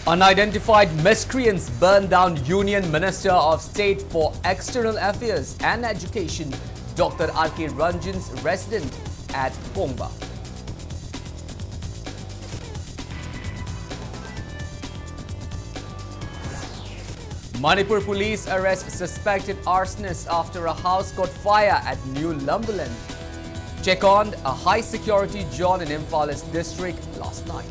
Unidentified miscreants burned down Union Minister of State for External Affairs and Education, Dr. R.K. Ranjan's residence at Kongba. Manipur police arrest suspected arsonist after a house caught fire at New Lumberland. Check on a high-security zone in Imphal district last night.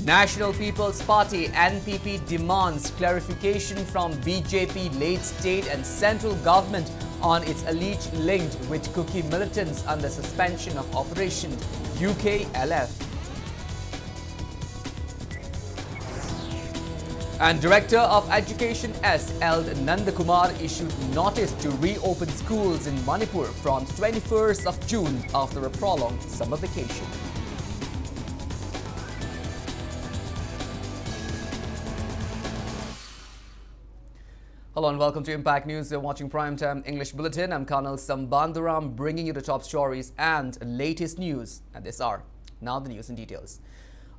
National People's Party (NPP) demands clarification from BJP late state and central government on its alleged link with Cookie militants under suspension of Operation UKLF. And Director of Education S.L. Nandakumar issued notice to reopen schools in Manipur from 21st of June after a prolonged summer vacation. Hello and welcome to Impact News. You're watching Primetime English Bulletin. I'm KANEL SHAMBANDURAM bringing you the top stories and latest news at this hour. Now the news in details.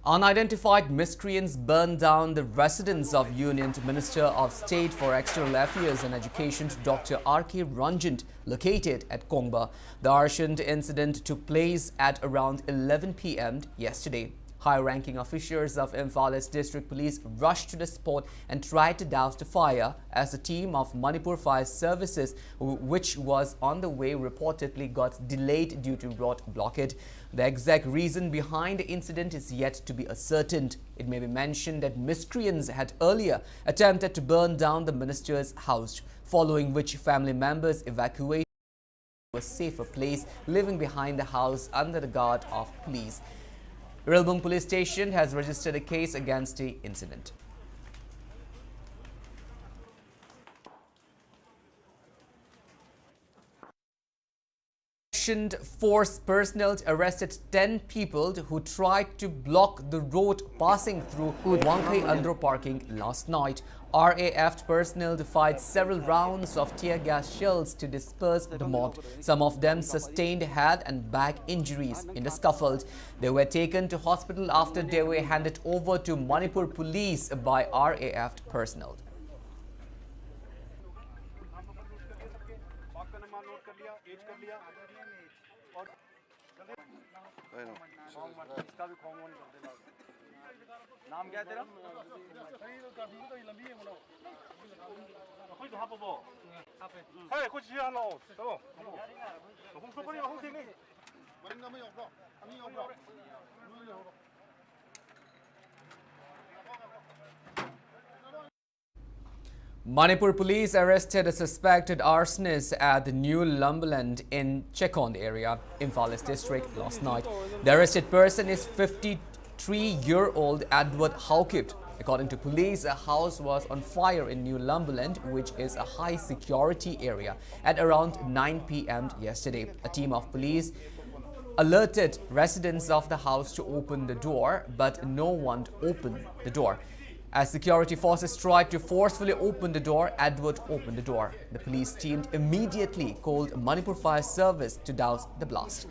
Unidentified miscreants burned down the residence of Union Minister of State for External Affairs and Education, Dr. R.K. Ranjan, located at Kongba. The arson incident took place at around 11 p.m. yesterday. High-ranking officials of Imphal District Police rushed to the spot and tried to douse the fire as a team of Manipur Fire Services, which was on the way, reportedly got delayed due to road blockade. The exact reason behind the incident is yet to be ascertained. It may be mentioned that miscreants had earlier attempted to burn down the minister's house, following which family members evacuated to a safer place, living behind the house under the guard of police. Rilbung Police Station has registered a case against the incident. Force personnel arrested 10 people who tried to block the road passing through Wangkai Andro parking last night. RAF personnel fired several rounds of tear gas shells to disperse the mob. Some of them sustained head and back injuries in the scuffle. They were taken to hospital after they were handed over to Manipur police by RAF personnel. नाम क्या है तेरा? Manipur police arrested a suspected arsonist at the New Lumberland in Chekond area, Imphal district last night. The arrested person is 53-year-old Edward Haukipt. According to police, a house was on fire in New Lumberland, which is a high-security area, at around 9 p.m. yesterday. A team of police alerted residents of the house to open the door, but no one opened the door. As security forces tried to forcefully open the door, Edward opened the door. The police team immediately called Manipur Fire Service to douse the blast.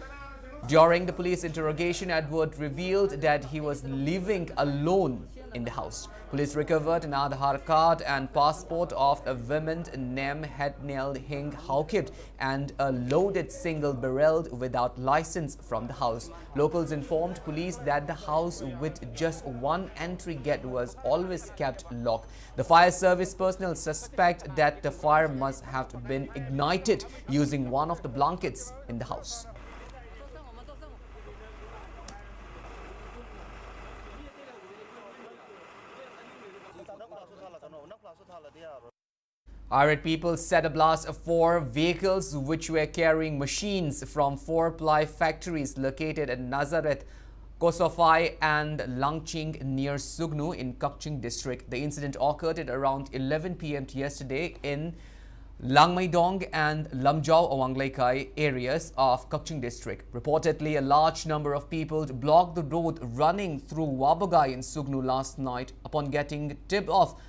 During the police interrogation, Edward revealed that he was living alone in the house. Police recovered an Aadhaar card and passport of a woman named Hetnel Hing Haukipt and a loaded single barrel without license from the house. Locals informed police that the house with just one entry gate was always kept locked. The fire service personnel suspect that the fire must have been ignited using one of the blankets in the house. Irate people set ablaze 4 vehicles which were carrying machines from 4-ply factories located at Nazareth, Kosofai and Langching near Sugnu in Kakching district. The incident occurred at around 11 p.m. yesterday in Langmaidong and Lamjao Awanglaikai areas of Kakching district. Reportedly, a large number of people blocked the road running through Wabagai in Sugnu last night. Upon getting tip off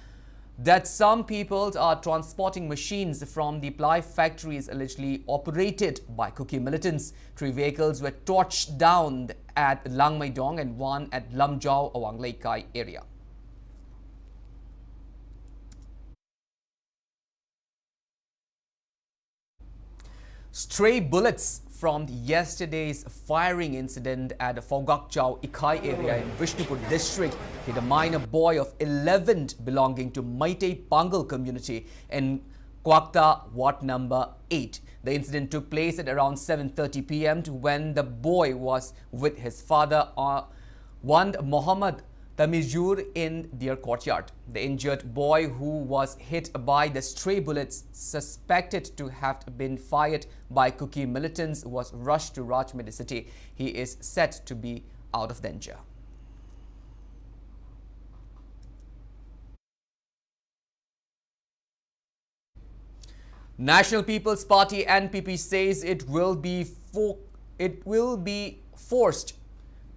that some people are transporting machines from the ply factories allegedly operated by Kuki militants. 3 vehicles were torched down at Langmaidong and 1 at Lamjau, Awangleikai area. Stray bullets from yesterday's firing incident at the Fogakchau Ikai area in Vishnupur district hit a minor boy of 11 belonging to Meitei Pangal community in Kwakta Ward number 8. The incident took place at around 7:30 p.m. when the boy was with his father, Wand Mohammed Tamizur, in their courtyard. The injured boy, who was hit by the stray bullets suspected to have been fired by Kuki militants, was rushed to Rajmedi city. He is said to be out of danger. National People's Party NPP says it will be forced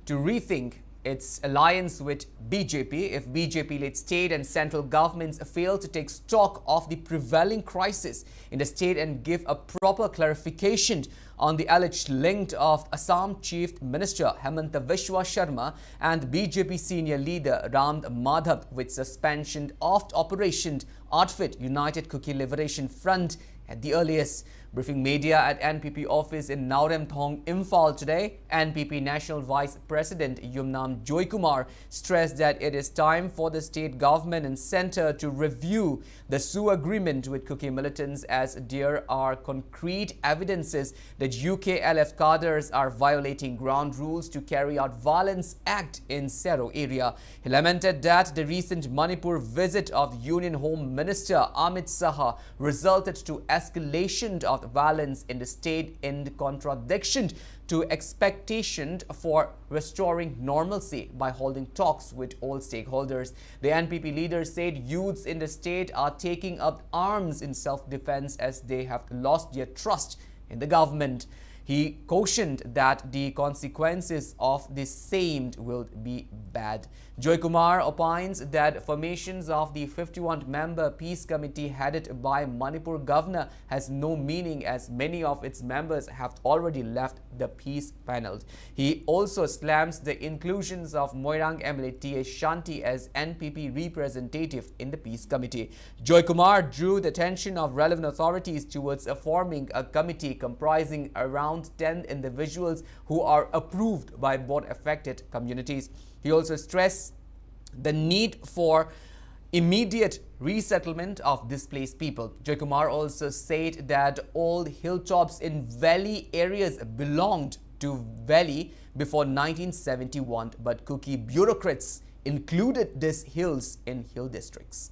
to rethink its alliance with BJP if BJP-led state and central governments fail to take stock of the prevailing crisis in the state and give a proper clarification on the alleged link of Assam Chief Minister Hemanta Biswa Sharma and BJP senior leader Ram Madhav with suspension of Operation Outfit United Kuki Liberation Front at the earliest. Briefing media at NPP office in Naurem Thong, Imphal today, NPP National Vice President Yumnam Joykumar stressed that it is time for the state government and centre to review the SU agreement with Kuki militants, as there are concrete evidences that UKLF cadres are violating ground rules to carry out violence act in Sero area. He lamented that the recent Manipur visit of Union Home Minister Amit Saha resulted to escalation of violence in the state in contradiction to expectation for restoring normalcy by holding talks with all stakeholders. The NPP leader said youths in the state are taking up arms in self-defense as they have lost their trust in the government. He cautioned that the consequences of the same will be bad. Joykumar opines that formations of the 51-member peace committee headed by Manipur governor has no meaning, as many of its members have already left the peace panel. He also slams the inclusions of Moirang MLA T.S. Shanti as NPP representative in the peace committee. Joykumar drew the attention of relevant authorities towards forming a committee comprising around 10 individuals who are approved by both affected communities. He also stressed the need for immediate resettlement of displaced people. Joykumar also said that all hilltops in valley areas belonged to valley before 1971, but Kuki bureaucrats included these hills in hill districts.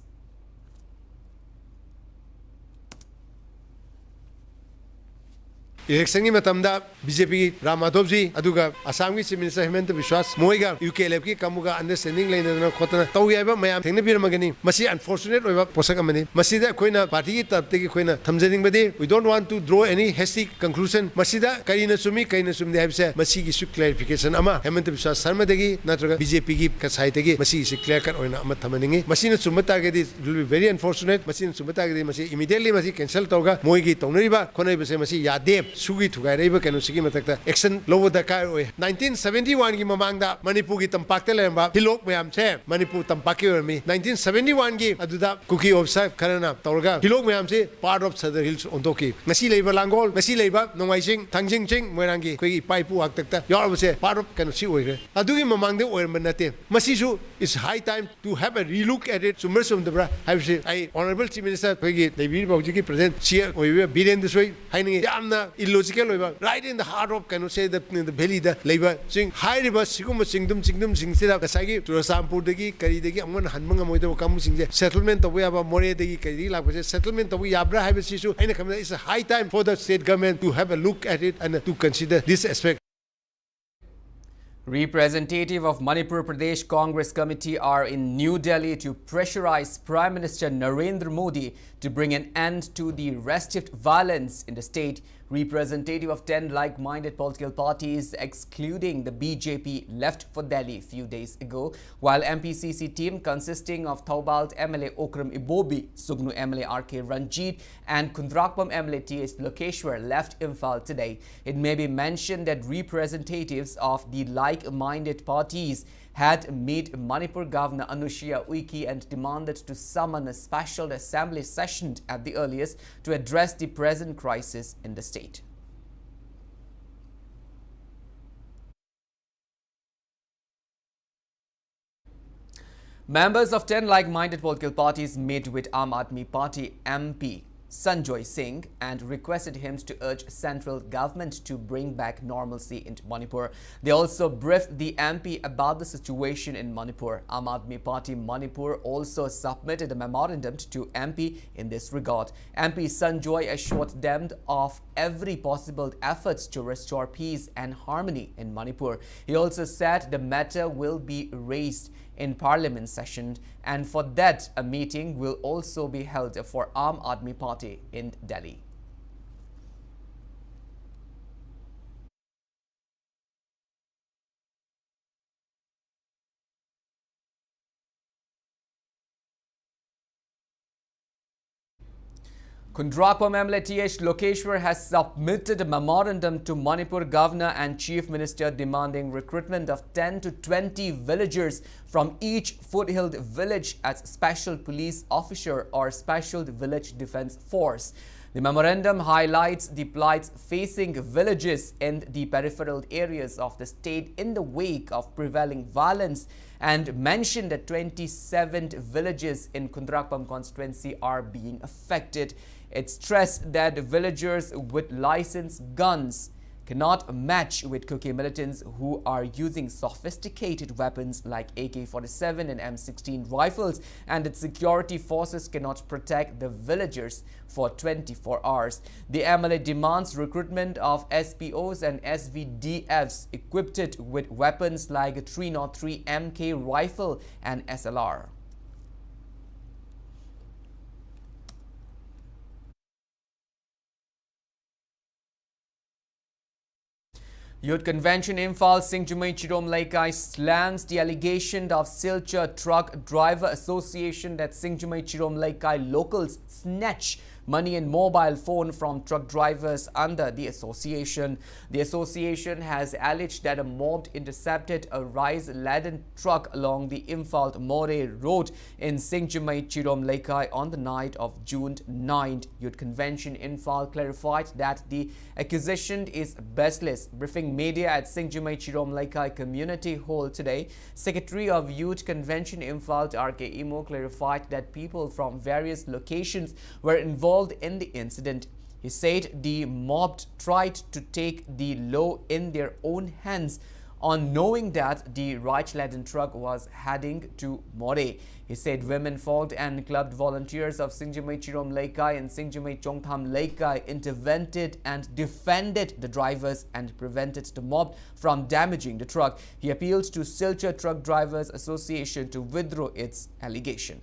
Election ki matamda BJP Ram Madhav ji aduga Assam ki Chief Minister Hemanta Biswa moiga UKLF ki kamuga understanding lainadana khotana tawiyaiba mayam thengna biramagani masi unfortunate oiba posak amani masida koina party ki tarapte ki koina thamjaning badi we don't want to draw any hasty conclusion masida kaina sumde habse masi ki su clarification ama Hemanta Biswa Sharma dagi natraga BJP ki kasai dagi masi ki clear cut oina ama thamaningi masina sumata gadi will be very unfortunate masina sumata gadi masi immediately masi cancel tawga moigi tawnariba khonai base masi yade sugi thugai reiba kanu sigi matakta action lowo da kai oi 1971 gi mamangda Manipur gi tampakta lemba hilok mayam che Manipur tampaki ormi 1971 gi aduda Kuki officer karana tawga hilok mayam se part of Southern Hills ondoki ngasi leiba langol ngasi leiba nongaising thangjing ching moirangi koi paipu aktakta yor se part of kanu si oire adugi mamangde oirman nate masi su is high time to have a relook at it summer sum debra have say I honorable chief minister koi gi lebi bauji ki present chia oiwe birendra soi haini yamna illogical right in the heart of can say that in the belly the labor sing high river sigum singdum sing sida kasagi to Rasampur degi kari degi amon hanmanga moida kamu sing settlement of we have more degi kari like settlement of we abra have issue and it's a high time for the state government to have a look at it and to consider this aspect. Representative of Manipur Pradesh Congress Committee are in New Delhi to pressurize Prime Minister Narendra Modi to bring an end to the restive violence in the state. Representative of 10 like-minded political parties, excluding the BJP, left for Delhi a few days ago, while MPCC team consisting of Thoubal MLA Okram Ibobi, Sugnu MLA RK Ranjit and Kundrakpam MLA TH Lokeshwar left Imphal today. It may be mentioned that representatives of the like-minded parties had met Manipur Governor Anushya Uike and demanded to summon a special assembly session at the earliest to address the present crisis in the state. Members of 10 like-minded political parties met with Aam Aadmi Party MP Sanjoy Singh and requested him to urge central government to bring back normalcy into Manipur. They also briefed the MP about the situation in Manipur. Aam Aadmi Party Manipur also submitted a memorandum to MP in this regard. MP Sanjoy assured them of every possible efforts to restore peace and harmony in Manipur. He also said the matter will be raised in Parliament session, and for that a meeting will also be held for Aam Aadmi Party in Delhi. Kundrakpam MLA TH Lokeshwar has submitted a memorandum to Manipur Governor and Chief Minister demanding recruitment of 10 to 20 villagers from each foothill village as special police officer or special village defense force. The memorandum highlights the plights facing villages in the peripheral areas of the state in the wake of prevailing violence and mentioned that 27 villages in Kundrakpam constituency are being affected. It stressed that villagers with licensed guns cannot match with Kuki militants who are using sophisticated weapons like AK-47 and M16 rifles, and that security forces cannot protect the villagers for 24 hours. The MLA demands recruitment of SPOs and SVDFs equipped with weapons like 303 MK rifle and SLR. Youth Convention Imphal Singjumai Chirom Laikai slams the allegation of Silchar Truck Driver Association that Singjumai Chirom Laikai locals snatch money and mobile phone from truck drivers under the association. The association has alleged that a mob intercepted a rice-laden truck along the Imphal-More Road in Singjumai Chirom Laikai on the night of June 9th. Youth Convention Imphal clarified that the accusation is baseless. Briefing media at Singjumai Chirom Laikai Community Hall today, Secretary of Youth Convention Imphal RK Imo clarified that people from various locations were involved in the incident. He said the mob tried to take the law in their own hands on knowing that the right-laden truck was heading to More. He said women folk and clubbed volunteers of Singjumai Chirom Laikai and Singjumai Chongtham Laikai intervened and defended the drivers and prevented the mob from damaging the truck. He appealed to Silchar Truck Drivers Association to withdraw its allegation.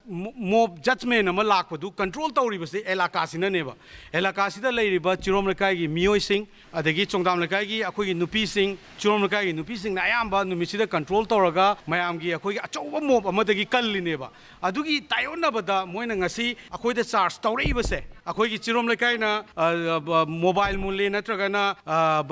Mob judgment ama lakpadu control tawribase elaka sinaneba elaka sida leiriba chirom lakai gi mioi sing adagi chongdam lakai gi akoi gi nupi sing chirom lakai gi nupi sing na ayamba numisida control tawraga mayam gi akoi gi achauba mob amadagi kallineba adugi tayonna bada moina ngasi akoi da charge tawreibase akoi gi chirom lakai na mobile mulle natraga na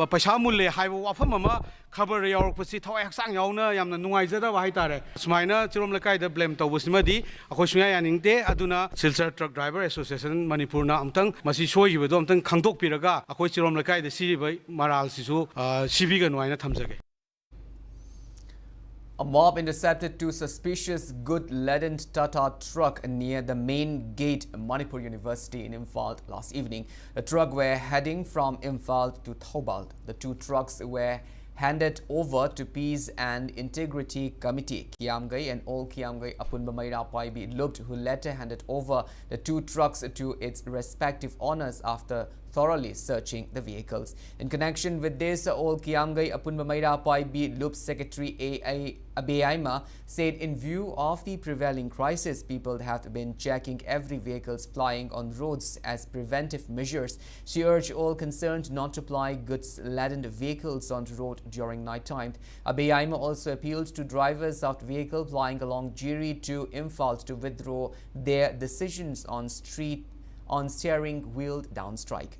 paisa mulle haiba wafam ama खबर यावरपसी थवाय हक्सांग यावना यामना नुंगाइजदा हाइतारे सुमाइना चिरोम लकाइदा blame तौबसिमदी अखोय सुया यानिंगते अदुना Silchar truck driver association मणिपुरना अमतंग मसी सोयिबदो अमतंग खंगदोकपिरगा अखोय चिरोम लकाइदा सिरिबै मरालसिसु सिबिगा नुआइना थमजगे. A mob intercepted two suspicious goods-laden Tata truck near the main gate Manipur University in Imphal last evening. The truck were heading from Imphal to Thoubal. The two trucks were handed over to Peace and Integrity Committee. Kiamgai and all Kiamgai Apunba Maira Paibi looked, who later handed over the two trucks to its respective owners after thoroughly searching the vehicles. In connection with this, all Kiamgai Apunba Maira Paibi Loop Secretary A. Abeyaima said in view of the prevailing crisis, people have been checking every vehicles plying on roads as preventive measures. She urged all concerned not to ply goods-laden vehicles on the road during night time. Abeyaima also appealed to drivers of vehicle plying along Jiri to Imphal to withdraw their decisions on steering wheel down strike.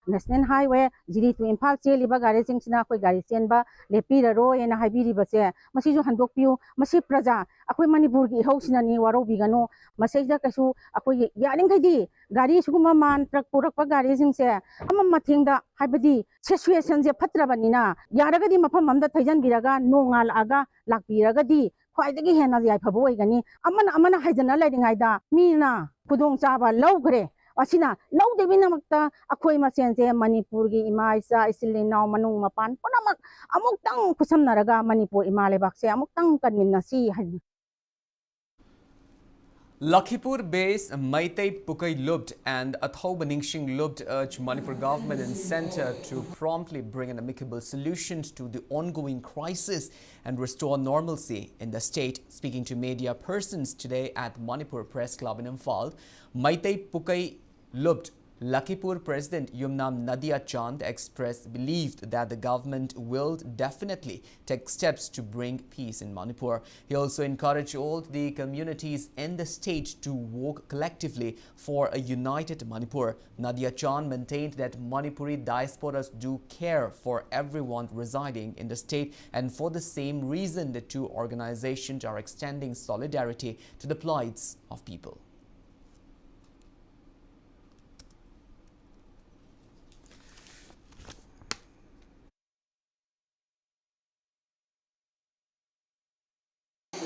National Highway Jiri to Imphal cheliba gari singsina koi gari senba lepiraro ena haibiri base masijo handokpiu masi praja akoi Manipur gi hausina ni waro bigano masajda kasu akoi yaring khaidi gari suguma man truck purakpa gari singse ama mathingda haibadi situation je phatrabanina yaragadi mafam amda thaijan biraga nongal aga lakpiragadi khwaidagi hena yai phabo oigani amana haidana laidingaida mina khudong chaba lawgre Asina law devina makta akhoi masense Manipur gi ima isa isilinaw manung mapan punamak amuk tang kusam naraga Manipur ima lebak se amuk tang kanminasi Lakhipur-based Maitai Pukai Lubt and Athau Baningsing Lubt urged Manipur government and centre to promptly bring an amicable solution to the ongoing crisis and restore normalcy in the state. Speaking to media persons today at Manipur Press Club in Imphal, Maitai Pukai Lubt Lakhipur President Yumnam Nadia Chand expressed belief that the government will definitely take steps to bring peace in Manipur. He also encouraged all the communities in the state to work collectively for a united Manipur. Nadia Chand maintained that Manipuri diasporas do care for everyone residing in the state, and for the same reason the two organizations are extending solidarity to the plights of people.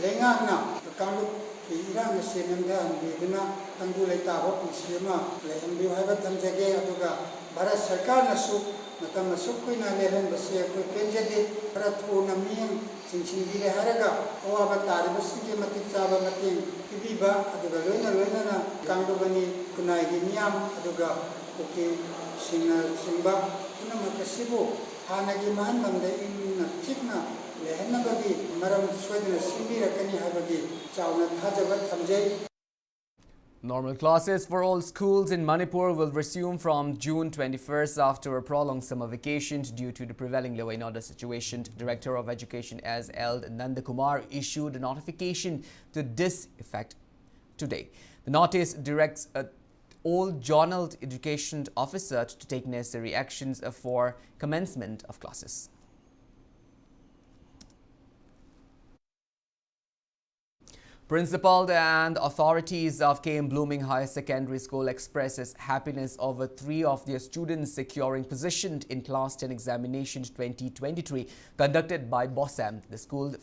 Lengana kalu kira mesinanda ambiduna tanggul eta hok isima le ambi haba tamjage aduga Bharat Sarkar nasu matam masuk kuina lehen basi ko penjade Bharat ko namiyam singsingire haraga owa batari basi ke mati chaba mati kibiba aduga loina na kandu bani kunai giniam aduga oke singba kuna makasibo hanagi man bangda inna chikna Normal classes for all schools in Manipur will resume from June 21st after a prolonged summer vacation due to the prevailing law and order situation. Director of Education S.L. Nandakumar issued a notification to this effect today. The notice directs all zonal education officers to take necessary actions for commencement of classes. Principal and authorities of KM Blooming Higher Secondary School expresses happiness over 3 of their students securing position in Class 10 examinations 2023 conducted by BOSAM. The school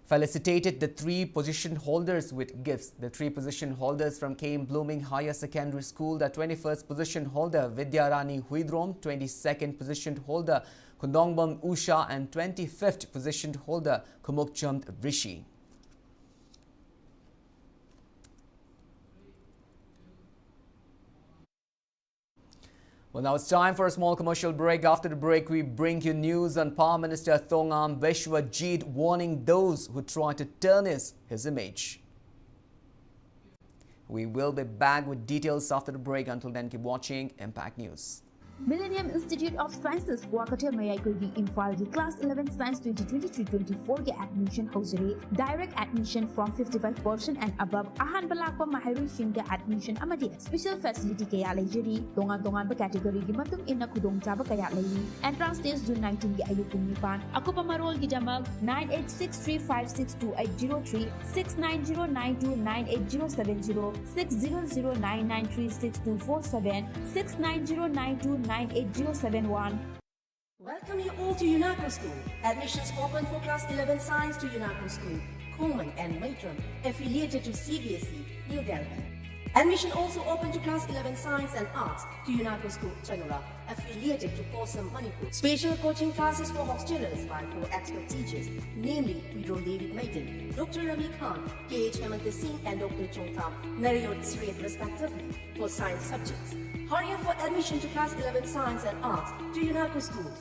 felicitated the 3 position holders with gifts. The 3 position holders from KM Blooming Higher Secondary School, the 21st position holder Vidyarani Huidrom, 22nd position holder Kundongbam Usha and 25th position holder Kumukchand Rishi. Well, now it's time for a small commercial break. After the break, we bring you news on Prime Minister Thongam Beshwajit warning those who try to tarnish his image. We will be back with details after the break. Until then, keep watching Impact News. Millennium Institute of Sciences Wakate Mayakuri Imphal Class 11 Science 2023-24 ke admission hosere. Direct admission from 55% and above. Ahan balakpa mahiru shinga admission amadi special facility kaya lejeri. Dongan category gi matung inna kudong chaba kaya leyi. Entrance test June 19 gi ayukum nipan. Ako pamarol gi jamag 9863562803 690929870 60099362447 69092 98071. Welcome you all to UNACO School. Admissions open for Class 11 Science to UNACO School, Coleman and Matron, affiliated to CBSE, New Delhi. Admission also open to Class 11 Science and Arts to UNESCO School, Chanura, affiliated to Kosam, Manipur. Special coaching classes for hostelers by 4 expert teachers, namely Pedro David Maiden, Dr. Rami Khan, K.H. Hemant Singh, and Dr. Chongtham Narayot Sred, respectively, for science subjects. Hurry up for admission to Class 11 Science and Arts to UNESCO schools.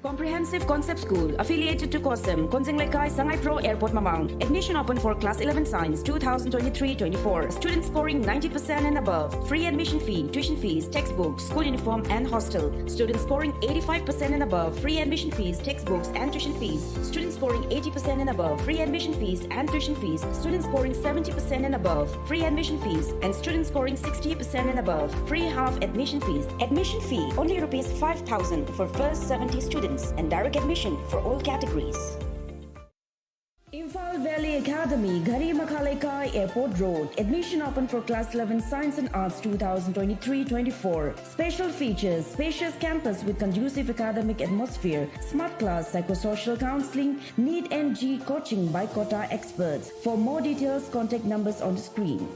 Comprehensive Concept School, affiliated to COSM, Konsinglekay, Sangay Pro Airport Mamang. Admission open for Class 11 Science 2023-24. Students scoring 90% and above. Free admission fee, tuition fees, textbooks, school uniform and hostel. Students scoring 85% and above. Free admission fees, textbooks and tuition fees. Students scoring 80% and above. Free admission fees and tuition fees. Students scoring 70% and above. Free admission fees. And students scoring 60% and above. Free half admission fees. Admission fee only rupees 5,000 for first 70 students. And direct admission for all categories. Imphal Valley Academy, Ghari Makhalaikai Airport Road. Admission open for Class 11 Science and Arts 2023-24. Special features: spacious campus with conducive academic atmosphere, smart class, psychosocial counseling, NEET NG coaching by Kota experts. For more details, contact numbers on the screen.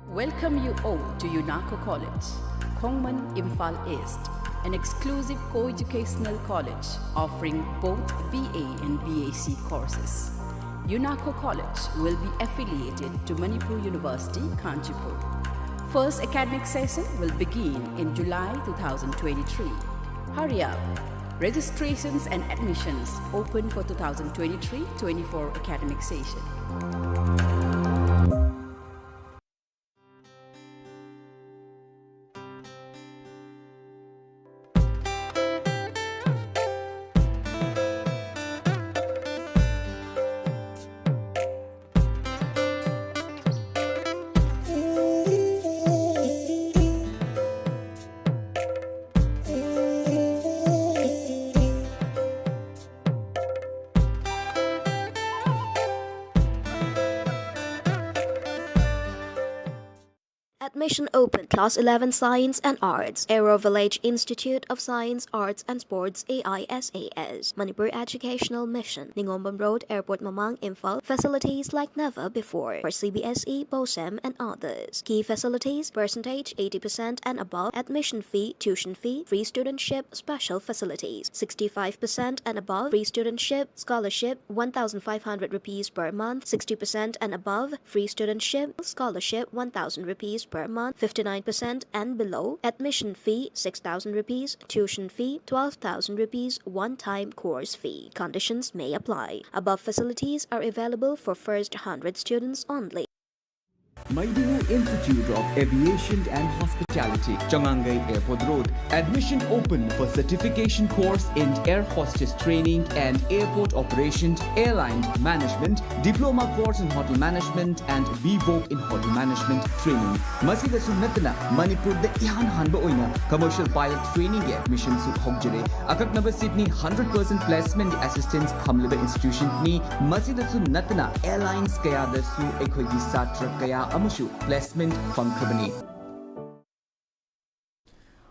Welcome you all to UNESCO College, Kongman, Imphal East, an exclusive co-educational college offering both BA and BAc courses. UNESCO College will be affiliated to Manipur University, Kanchipur. First academic session will begin in July 2023. Hurry up! Registrations and admissions open for 2023-24 academic session. Admission open. Class 11 Science and Arts. Aero Village Institute of Science, Arts and Sports AISAS. Manipur Educational Mission. Ningombam Road, Airport Mamang, Imphal. Facilities like never before. For CBSE, BOSEM and others. Key facilities: percentage 80% and above. Admission fee, tuition fee, free studentship, special facilities 65% and above. Free studentship, scholarship 1,500 rupees per month. 60% and above. Free studentship, scholarship 1,000 rupees per month. 59% and below. Admission fee 6,000 rupees. Tuition fee 12,000 rupees. One-time course fee. Conditions may apply. Above facilities are available for first 100 students only. Manipur Institute of Aviation and Hospitality, Changangai Airport Road. Admission open for certification course in air hostess training and airport operations, airline management, diploma course in hotel management and VVOC in hotel management training. Masida Sunatana, Manipur the Ihan Hanba Oina, commercial pilot training admission su Hogjere. Akak number Sydney 100% placement assistance Kamliba Institution ni Masida Sunatana airlines kaya da su equity satra kaya amushu placement company.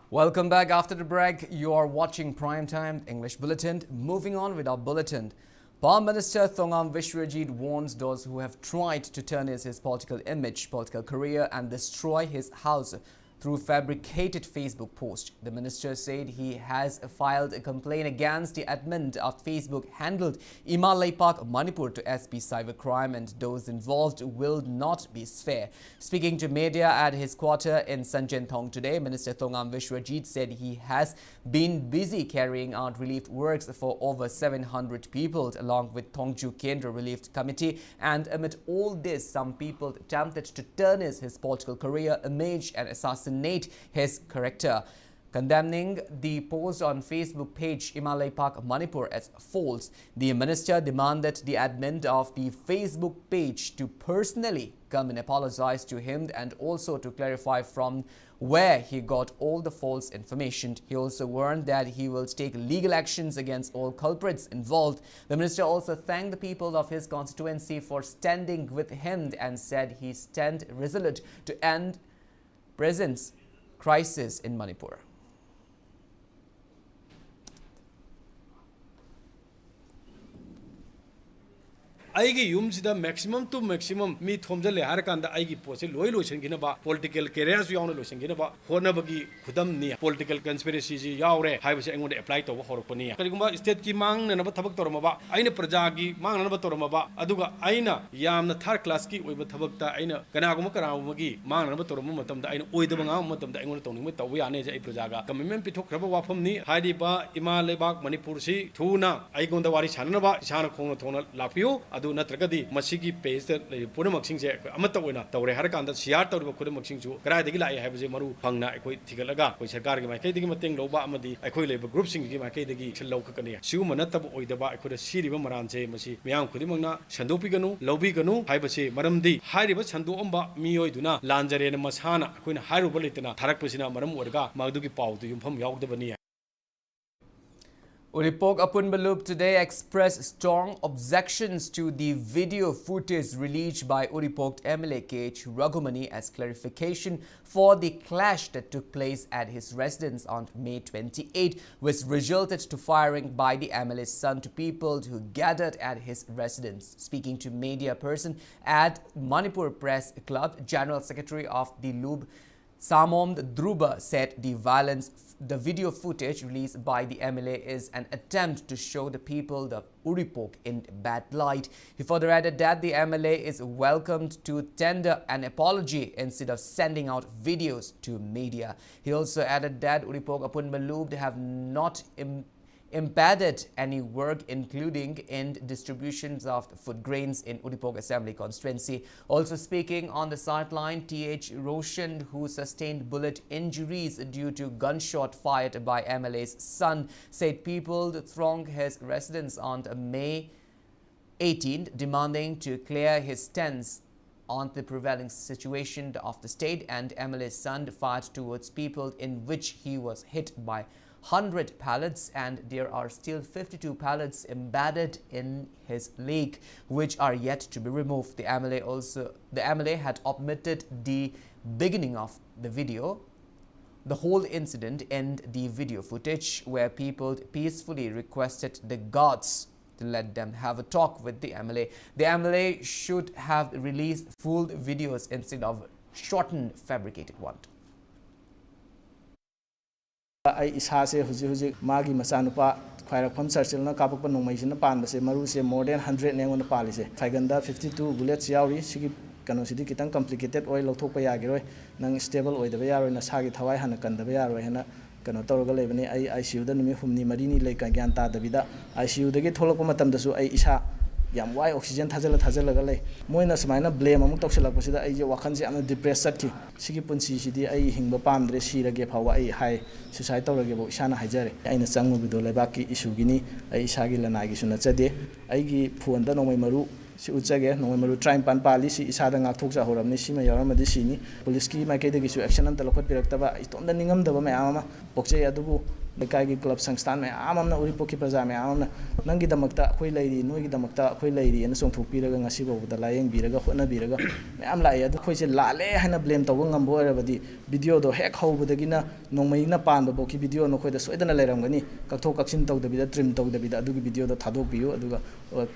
Welcome back after the break. You are watching Primetime English Bulletin. Moving on with our bulletin. Prime Minister Thongam Vishwajit warns those who have tried to tarnish his political image, political career and destroy his house through fabricated Facebook post. The minister said he has filed a complaint against the admin of Facebook handled Imalai Park, Manipur to SP Cybercrime and those involved will not be spared. Speaking to media at his quarter in Sanjentong today, Minister Thongam Vishwajit said he has been busy carrying out relief works for over 700 people along with Thongju Kendra Relief Committee, and amid all this, some people attempted to tarnish his political career, image and assassinate his character. Condemning the post on Facebook page Imalai Park, Manipur as false, the minister demanded the admin of the Facebook page to personally come and apologize to him and also to clarify from where he got all the false information. He also warned that he will take legal actions against all culprits involved. The minister also thanked the people of his constituency for standing with him and said he stands resolute to end present crisis in Manipur. aigi yumsida maximum to maximum mi thomjale har kanda aigi pose loi loisengi na ba political careers yauna loisengi na ba hona bagi khudam ni political conspiracy ji yaure haibase engonde apply to horokpani karigumba state ki mang na ba thabak torma ba aina praja gi mang na ba torma ba aduga aina yamna third class ki oiba thabak ta aina kanaguma karawuma gi mang na ba torma matam da aina oidaba nga matam da engonde tawning taw yane je ai praja ga commitment pithok raba wafam ni haidi ba ima lebak manipur si thuna ai gonda wari channa ba isana khongna thona lapiyo adu natragadi masigi page le puna maksing je amata oina tawre har kanda share tawriba khudam maksing chu krai degi lai haibaje maru phangna aikoi thigalaga koi sarkar gi mai kai degi mateng loba amadi aikoi leba group sing gi mai kai degi chillau ka kani siu manataba oidaba aikoi da siriba maran je masi miyam khudimangna sandopi ganu lobi ganu haibase maramdi hairiba sandu amba miyoi duna lanjare na masana akoina hairuba litena tharak pasina maram orga magdugi pawdu yumpham yaudabani. Uripok Apunbalub today expressed strong objections to the video footage released by Uripok MLA KH Raghumani as clarification for the clash that took place at his residence on May 28, which resulted to firing by the MLA's son to people who gathered at his residence. Speaking to media person at Manipur Press Club, General Secretary of the LUB Samondruba said the video footage released by the MLA is an attempt to show the people the Uripok in bad light. He further added that the MLA is welcomed to tender an apology instead of sending out videos to media. He also added that Uripok Apunbalub have not impeded any work including in distributions of food grains in Uripok Assembly constituency. Also speaking on the sideline, T.H. Roshan, who sustained bullet injuries due to gunshot fired by MLA's son, said people thronged his residence on May 18th, demanding to clear his tents on the prevailing situation of the state, and MLA's son fired towards people in which he was hit by 100 pallets, and there are still 52 pallets embedded in his leg which are yet to be removed. The MLA had omitted the beginning of the video, the whole incident in the video footage, where people peacefully requested the guards to let them have a talk with the MLA. The MLA should have released full videos instead of shortened, fabricated one. I isase huji magi masanupa khwairafam circle na kapakpa nongmaisina panbase maruse more than 100 nengon palise faiganda 52 bullets yauri sigi kano sidi kitang complicated oil lothokpa yagiroi nang stable oidaba yaroi na sagi thawai hana kandaba yaroi hena kano tawraga lebani ai ICU da numi humni marini lei ka gyan ta dabida ICU dagi tholakpa matam dasu ai isa yam wai oxygen thajala lei moina samaina blame amuk tawsilakpa sida ai je wakhan se amna depress satki sigi punsi sidi ai hingba pamdre sirage phawa ai hai suicide tawrage bo isana haijare aina changmu bido lebaki issue gini ai isagi lanai gi suna chade ai gi phone da nomai maru si uchage nomai maru trying pan pali si isada ngak thok ja horamni sima yaramadi sini police ki maike de gi su action am talakot piraktaba itonda ningam daba ma ama pokche adubu lekai club sangstan me amamna Uripok ki praja me amamna nangi damakta khoi leiri noi gi damakta khoi leiri en song thuk piraga ngasi bo da layeng biraga khona biraga me am lai adu khoi se lale hana blame taw ngam bo rabadi video do hek hobudagina nongmai na pan bo ki video no khoi da soidana leiram gani kakthok kaksin taw dabida trim taw dabida adu gi video do thadok biyo aduga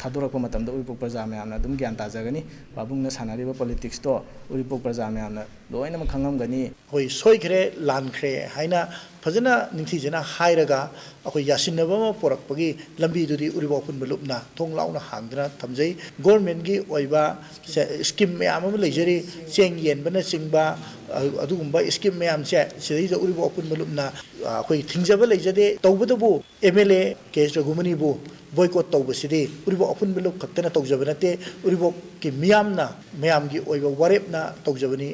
thadorak pa matam da Uripok praja me amna dum gyan ta jagani babung na sanari ba politics to Uripok praja me amna loina ma khangam gani hoi soi khre lan khre haina fazana ningthi jena hairaga akoi yasinaba ma porakpagi lambi dudi Uripok Apunbalubna thong launa hangdra thamjai government gi oiba scheme me am leijeri cheng yen bana chingba adugumba scheme me am che sei da Uripok Apunbalubna akoi thingjaba leijade tawbudabu MLA KH Raghumani bu boycott tawbasidi Uripok Apunbalub khaktana tawjabanate Uripok ki miyam gi oiba warepna tawjabani.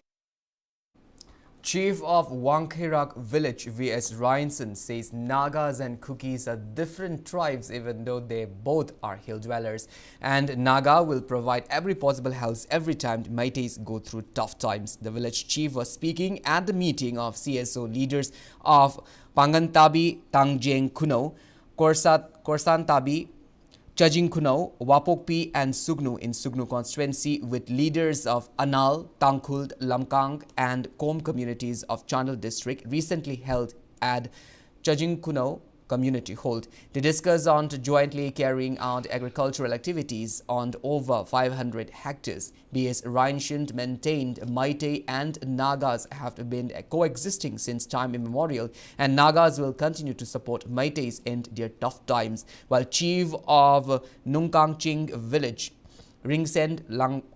Chief of Wangkhirak village V.S. Ryanson says Nagas and Kukis are different tribes even though they both are hill dwellers, and Naga will provide every possible help every time Meiteis go through tough times. The village chief was speaking at the meeting of CSO leaders of Pangantabi, Tangjeng Kuno, Korsantabi, Chajing Kuno, Wapokpi and Sugnu in Sugnu constituency, with leaders of Anal, Tangkhuld, Lamkang and Kom communities of Chandel district recently held at Chajing Kuno Community Hall to discuss on jointly carrying out agricultural activities on over 500 hectares. BS Rhineland maintained Meitei and Nagas have been coexisting since time immemorial, and Nagas will continue to support Meiteis in their tough times, while Chief of Nungkangching village, Ringsen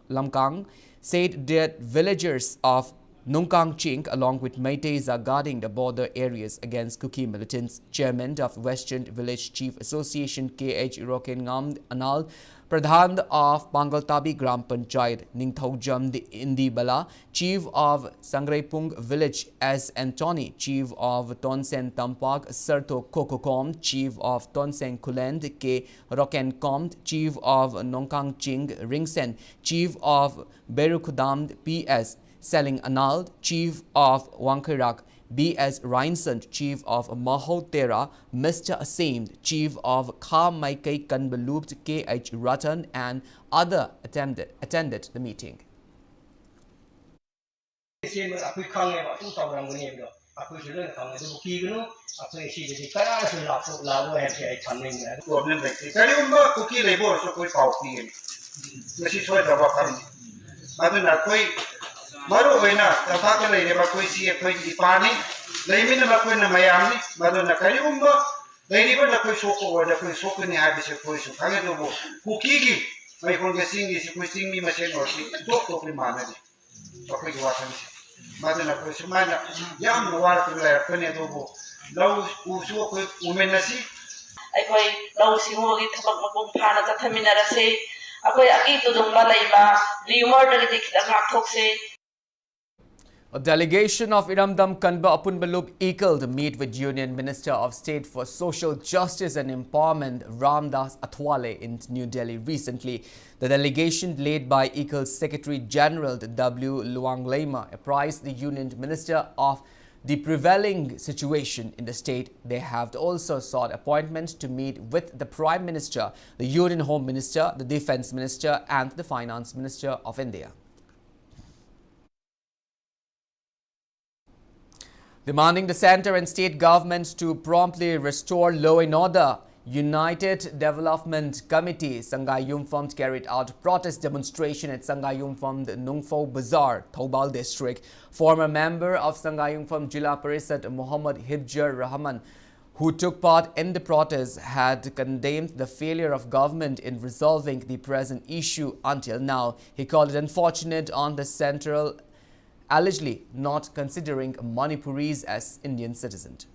Lamkang, said that villagers of Nungkangching along with Meiteis are guarding the border areas against Kuki militants. Chairman of Western Village Chief Association KH Rokengam Anal, Pradhan of Pangaltabi Gram Panchayat Ningthaujam Indi Bala, Chief of Sangraipung Village S. Antony, Chief of Tonsen Tampak Sarto Kokokom, Chief of Tonsen Kulend K. Rokenkom, Chief of Nongkangching Ringsen, Chief of Berukudam P.S. Selling Anal, Chief of Wangkirak B.S. Rhineland, Chief of Mahotera, Mr. Asim, Chief of Kha Maikai Kanbalupt K.H. Ratan, and other attended the meeting. Maru wena tapaka le ne bakoi si ekoi di pani leimi na bakoi na mayami maru na kari umba leini ba na koi soko ni habi se koi so kage do bo kukigi mai kon ge singi si koi singi ma se no si to primana di bakoi di watan si maru na koi so mana yam no war ko le ko ne do bo lau usu ko umena si ekoi lau si mo gi thapak mapung phana ta thamina ra se akoi aki to dong ma lai ba rumor da dik da thok se. A delegation of Iramdam Kanba Apunbalub Ekal to meet with Union Minister of State for Social Justice and Empowerment Ramdas Athwale in New Delhi recently. The delegation led by Ekal's Secretary General W. Luanglema apprised the Union Minister of the prevailing situation in the state. They have also sought appointments to meet with the Prime Minister, the Union Home Minister, the Defence Minister and the Finance Minister of India. Demanding the centre and state governments to promptly restore law and order, United Development Committee Sangay Yumpham carried out protest demonstration at Sangay Yumpham Nungfo Bazaar, Thoubal district. Former member of Sangay Yumpham Jilla Parisad Muhammad Hibjar Rahman, who took part in the protest, had condemned the failure of government in resolving the present issue until now. He called it unfortunate on the central allegedly not considering Manipuris as Indian citizens.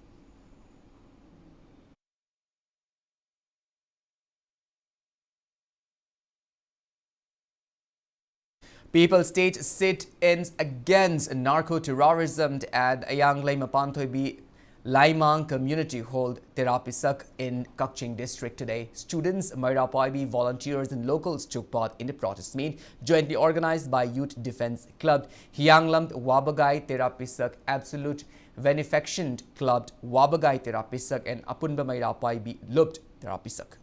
People stage sit-ins against narco-terrorism at Ayang Laimapanthoibi Laimang Community Hall Terapisak in Kakching district today. Students, Mairapaibi volunteers and locals took part in the protest meet jointly organized by Youth Defense Club, Hyanglam Wabagai Terapisak Absolute Benefaction Club, Wabagai Terapisak and Apunba Mairapaibi Lupt Terapisak.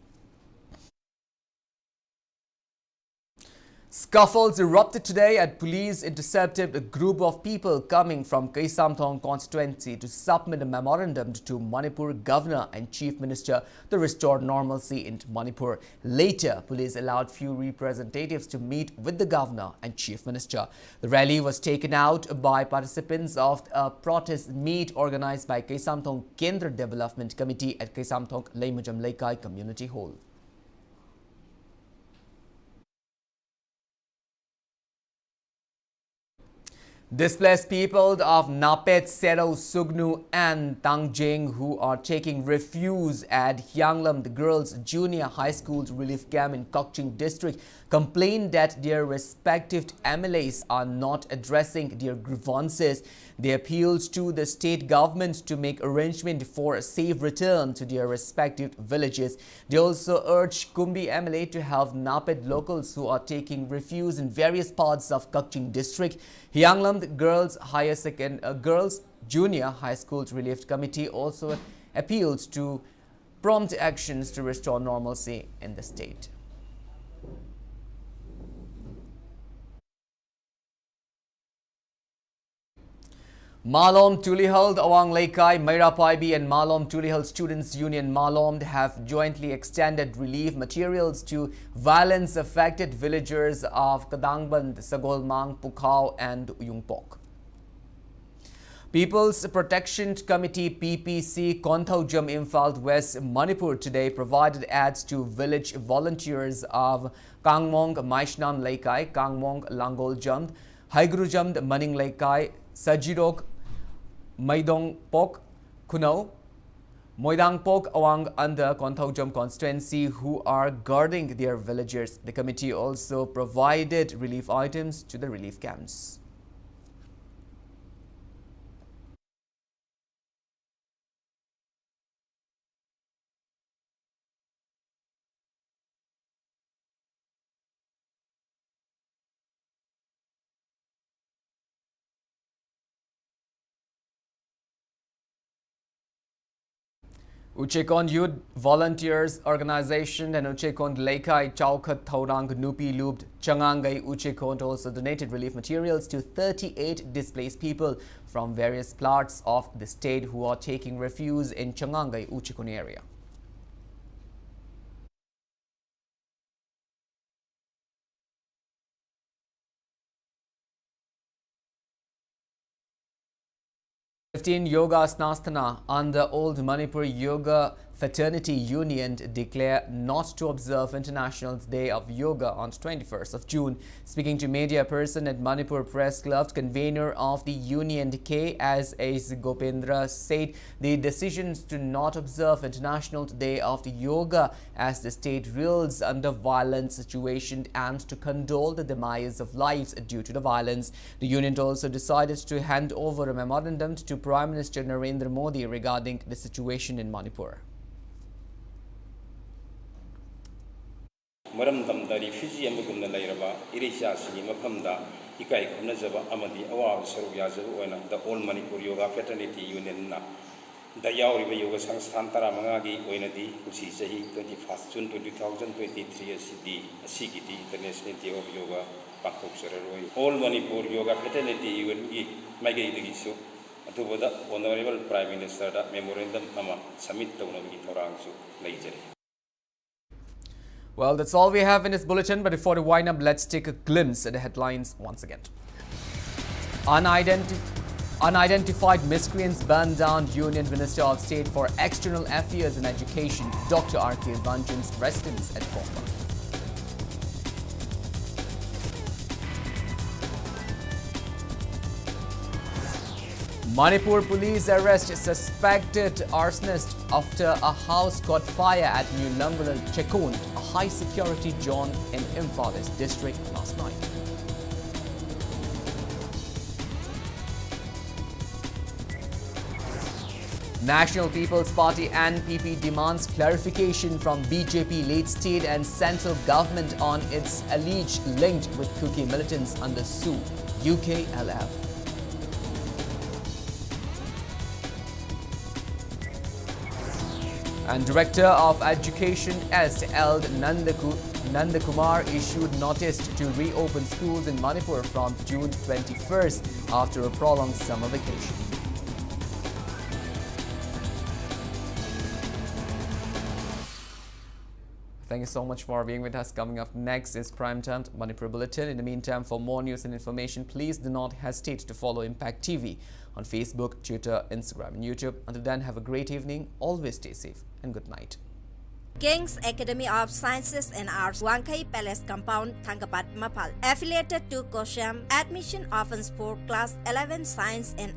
Scuffles erupted today as police intercepted a group of people coming from Kaisamthong constituency to submit a memorandum to Manipur Governor and Chief Minister to restore normalcy in Manipur. Later, police allowed few representatives to meet with the Governor and Chief Minister. The rally was taken out by participants of a protest meet organized by Kaisamthong Kendra Development Committee at Kaisamthong Laimajam Laikai Community Hall. Displaced people of Napet, Sero, Sugnu and Tangjeng who are taking refuge at Hyanglam, the Girls Junior High School's relief camp in Kakching district, complained that their respective MLAs are not addressing their grievances. They appealed to the state government to make arrangement for a safe return to their respective villages. They also urged Kumbi MLA to help Napet locals who are taking refuge in various parts of Kakching district. Hyanglam Girls Junior High School's Relief Committee also appealed to prompt actions to restore normalcy in the state. Malom Tulihald, Awang Laikai, Maira Paibi and Malom Tulihald Students Union Malom have jointly extended relief materials to violence-affected villagers of Kadangband, Sagolmang, Pukhao and Uyungpok. People's Protection Committee PPC Konthaujam Imphal West Manipur today provided ads to village volunteers of Kangmong Maishnam Laikai, Kangmong Langol Jamd, Haigrujamd Maning Laikai, Sajirok Maidong Pok Kunau, Moidang Pok Awang under Konthaujam constituency who are guarding their villagers. The committee also provided relief items to the relief camps. Uchekond Youth Volunteers Organization and Uchekond Laikai Chaukat Thaurang Nupi Lubd Changangai Uchekond also donated relief materials to 38 displaced people from various parts of the state who are taking refuge in Changangai Uchekond area. Yoga Asnasthana under Old Manipur Yoga Fraternity Union declare not to observe International Day of Yoga on 21st of June. Speaking to media person at Manipur Press Club, convener of the union KSS Gopendra said the decisions to not observe International Day of Yoga as the state reels under violent situation and to condole the demise of lives due to the violence. The union also decided to hand over a memorandum to Prime Minister Narendra Modi regarding the situation in Manipur. Maramdamda refugee amagumna lairaba irisha sini mafamda ikai khumna jaba amadi awab saru yajabu oina the All Manipur Yoga Fraternity Union na the yauriba yoga sansthan taramanga gi oina di kusi sahi 21st June 2023 asidi asigiti International Day of Yoga pakok sararoi All Manipur Yoga Fraternity Union gi magai digisu atubada Honorable Prime Minister da memorandum ama submit tawnami thorangsu laijare. Well, that's all we have in this bulletin, but before we wind up, let's take a glimpse at the headlines once again. Unidentified miscreants burned down Union Minister of State for External Affairs and Education, Dr. R.K. Ranjan's residence at Kokma. Manipur police arrest suspected arsonist after a house caught fire at New Lumberland, Chekond, a high-security zone in Imphal district last night. National People's Party NPP demands clarification from BJP late state and central government on its alleged link with Kuki militants under SU, UKLF. And Director of Education S.L. Nandakumar issued notice to reopen schools in Manipur from June 21st after a prolonged summer vacation. Thank you so much for being with us. Coming up next is Primetime Manipur Bulletin. In the meantime, for more news and information, please do not hesitate to follow Impact TV on Facebook, Twitter, Instagram, and YouTube. Until then, have a great evening. Always stay safe and good night. King's Academy of Sciences and Arts, Wangkai Palace Compound, Thangapat, Mapal. Affiliated to KOSAM, admission opens for Class 11 Science and